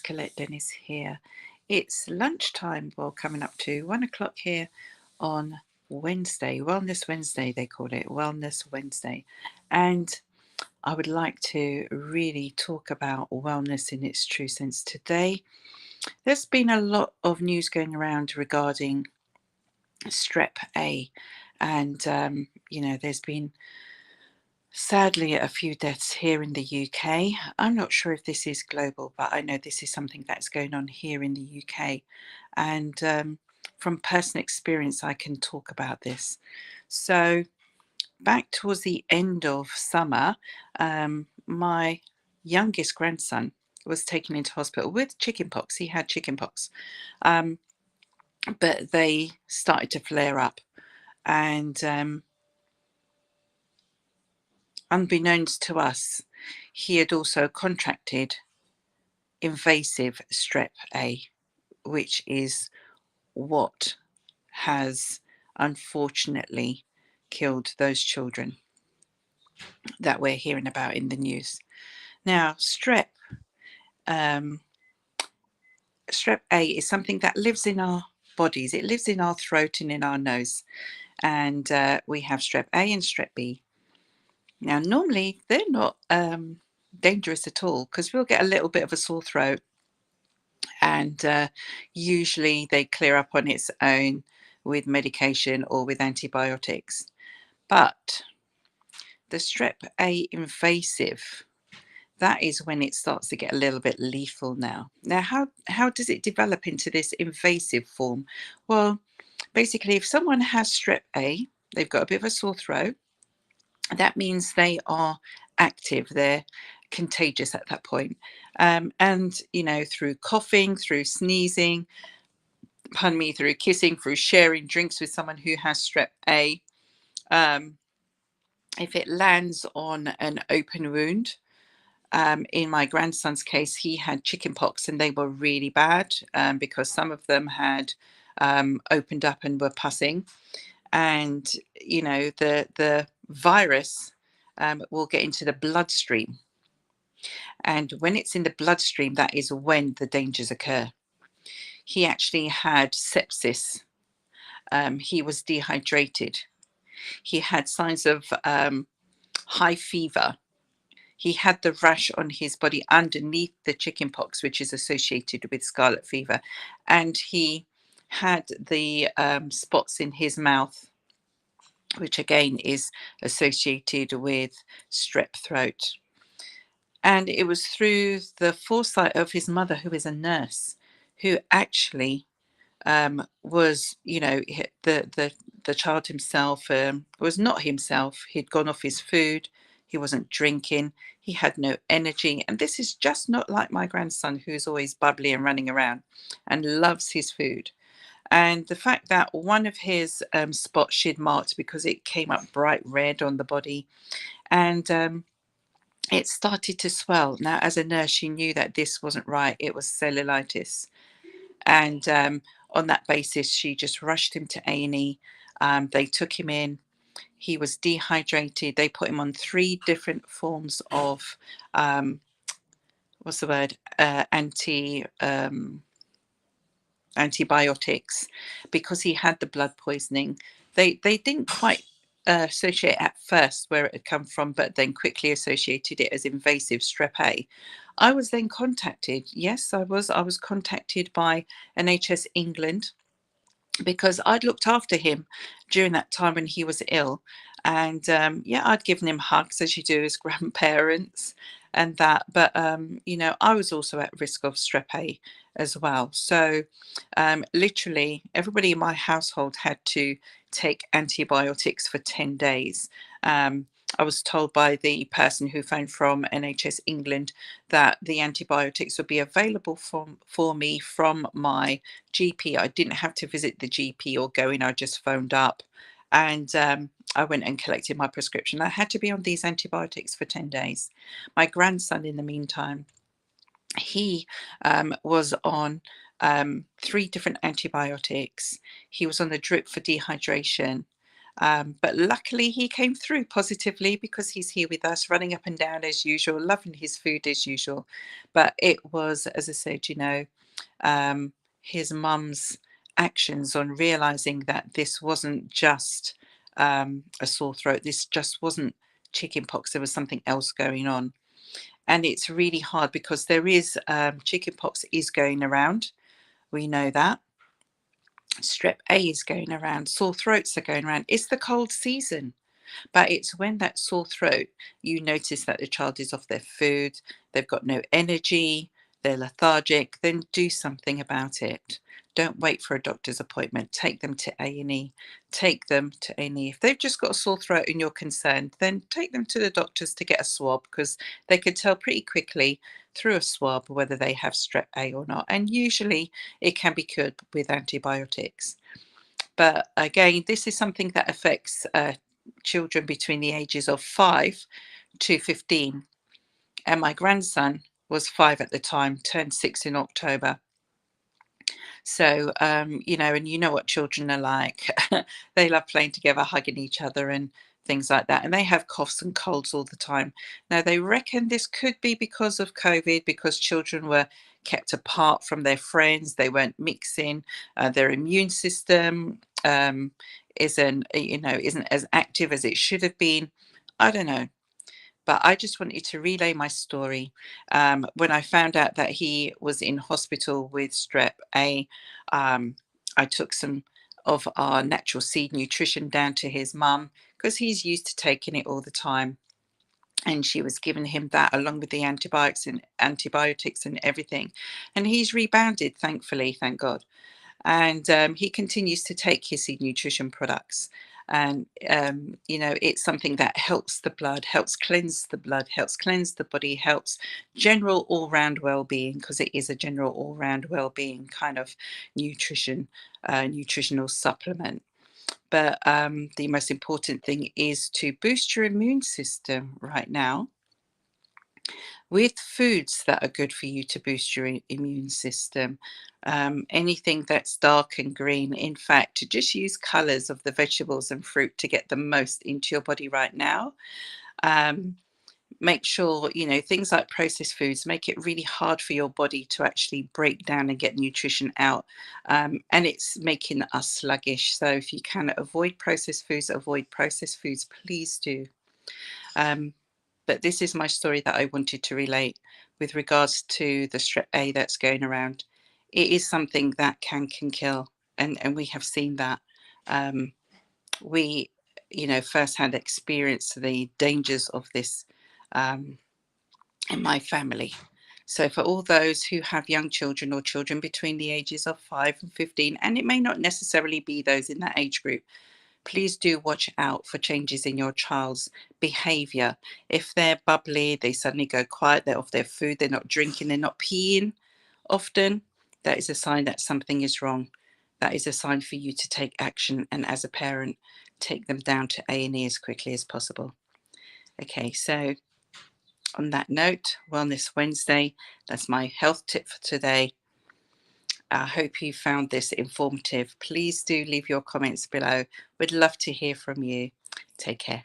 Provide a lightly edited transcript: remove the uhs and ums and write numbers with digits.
Colette Dennis here. It's lunchtime, well, coming up to 1 o'clock here on Wednesday, Wellness Wednesday, they call it Wellness Wednesday. And I would like to really talk about wellness in its true sense today. There's been a lot of news going around regarding strep A, and there's been sadly a few deaths here in the UK. I'm not sure if this is global, but I know this is something that's going on here in the UK. And from personal experience, I can talk about this. So, back towards the end of summer, my youngest grandson was taken into hospital with chickenpox. He had chickenpox, um, but they started to flare up. And unbeknownst to us, he had also contracted invasive strep A, which is what has unfortunately killed those children that we're hearing about in the news. Now, um, strep A is something that lives in our bodies. It lives in our throat and in our nose. And we have strep A and strep B. Now, normally they're not dangerous at all because we'll get a little bit of a sore throat, and usually they clear up on its own with medication or with antibiotics. But the strep A invasive, that is when it starts to get a little bit lethal now. Now, how does it develop into this invasive form? Well, basically, if someone has strep A, they've got a bit of a sore throat. That means they are active, they're contagious at that point. And, through coughing, through sneezing, pardon me, through kissing, through sharing drinks with someone who has strep A, um, if it lands on an open wound, in my grandson's case, he had chickenpox and they were really bad because some of them had opened up and were pussing. And, the virus will get into the bloodstream. And when it's in the bloodstream, that is when the dangers occur. He actually had sepsis. He was dehydrated. He had signs of high fever. He had the rash on his body underneath the chickenpox, which is associated with scarlet fever. And he had the spots in his mouth, which again is associated with strep throat. And it was through the foresight of his mother, who is a nurse, who actually was, the child himself was not himself. He'd gone off his food. He wasn't drinking. He had no energy. And this is just not like my grandson, who's always bubbly and running around and loves his food. And the fact that one of his spots she'd marked because it came up bright red on the body, and it started to swell. Now, as a nurse, she knew that this wasn't right. It was cellulitis. And on that basis, she just rushed him to A&E. They took him in. He was dehydrated. They put him on 3 different forms of, what's the word, antibiotics, because he had the blood poisoning. They didn't quite associate at first where it had come from, but then quickly associated it as invasive strep A. I was then contacted. Yes, I was contacted by NHS England because I'd looked after him during that time when he was ill. And I'd given him hugs as you do as grandparents and that. But, I was also at risk of strep A as well. So literally everybody in my household had to take antibiotics for 10 days. I was told by the person who phoned from NHS England that the antibiotics would be available for me from my GP. I didn't have to visit the GP or go in, I just phoned up and I went and collected my prescription. I had to be on these antibiotics for 10 days. My grandson, in the meantime, he was on 3 different antibiotics. He was on the drip for dehydration. But luckily he came through positively because he's here with us, running up and down as usual, loving his food as usual. But it was, as I said, um, his mum's actions on realizing that this wasn't just a sore throat, this just wasn't chicken pox, there was something else going on. And it's really hard because there is chicken pox is going around. We know that. Strep A is going around. Sore throats are going around. It's the cold season. But it's when that sore throat, you notice that the child is off their food, they've got no energy, they're lethargic, then do something about it. Don't wait for a doctor's appointment. Take them to A&E. Take them to A&E. If they've just got a sore throat and you're concerned, then take them to the doctors to get a swab, because they can tell pretty quickly through a swab whether they have strep A or not. And usually it can be cured with antibiotics. But again, this is something that affects children between the ages of 5 to 15. And my grandson was 5 at the time, turned 6 in October. So, and you know what children are like. They love playing together, hugging each other and things like that. And they have coughs and colds all the time. Now, they reckon this could be because of COVID, because children were kept apart from their friends. They weren't mixing. Their immune system isn't as active as it should have been. I don't know. But I just wanted to relay my story. When I found out that he was in hospital with strep A, I took some of our natural seed nutrition down to his mum because he's used to taking it all the time. And she was giving him that along with the antibiotics and everything. And he's rebounded, thankfully, thank God. And he continues to take his seed nutrition products. And it's something that helps the blood, helps cleanse the blood, helps cleanse the body, helps general all-round well-being, because it is a general all-round well-being kind of nutritional supplement. But the most important thing is to boost your immune system right now with foods that are good for you to boost your immune system. Anything that's dark and green, in fact, to just use colors of the vegetables and fruit to get the most into your body right now. Um, Make sure, things like processed foods make it really hard for your body to actually break down and get nutrition out. And it's making us sluggish. So if you can avoid processed foods, please do. But this is my story that I wanted to relate with regards to the strep A that's going around. It is something that can kill, and we have seen that. We, firsthand experience the dangers of this in my family. So for all those who have young children or children between the ages of 5 and 15, and it may not necessarily be those in that age group, please do watch out for changes in your child's behavior. If they're bubbly, they suddenly go quiet, they're off their food, they're not drinking, they're not peeing often, that is a sign that something is wrong. That is a sign for you to take action, and as a parent, take them down to A&E as quickly as possible. Okay, so on that note, Wellness Wednesday, that's my health tip for today. I hope you found this informative. Please do leave your comments below. We'd love to hear from you. Take care.